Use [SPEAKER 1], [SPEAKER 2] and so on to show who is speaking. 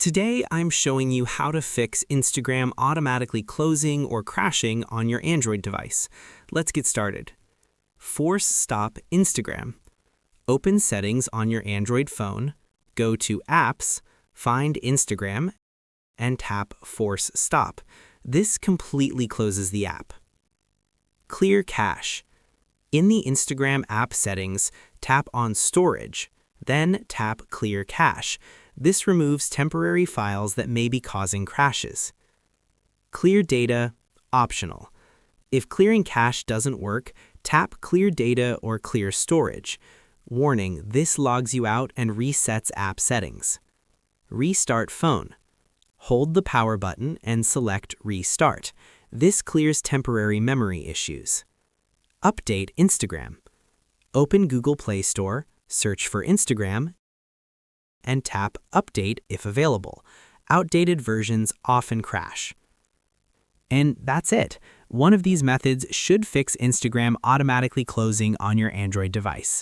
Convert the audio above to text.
[SPEAKER 1] Today, I'm showing you how to fix Instagram automatically closing or crashing on your Android device. Let's get started. Force Stop Instagram. Open Settings on your Android phone, go to Apps, find Instagram, and tap Force Stop. This completely closes the app. Clear Cache. In the Instagram app settings, tap on Storage, then tap Clear Cache. This removes temporary files that may be causing crashes. Clear Data, optional. If clearing cache doesn't work, tap Clear Data or Clear Storage. Warning, this logs you out and resets app settings. Restart phone. Hold the power button and select Restart. This clears temporary memory issues. Update Instagram. Open Google Play Store, search for Instagram, and tap Update if available. Outdated versions often crash. And that's it. One of these methods should fix Instagram automatically closing on your Android device.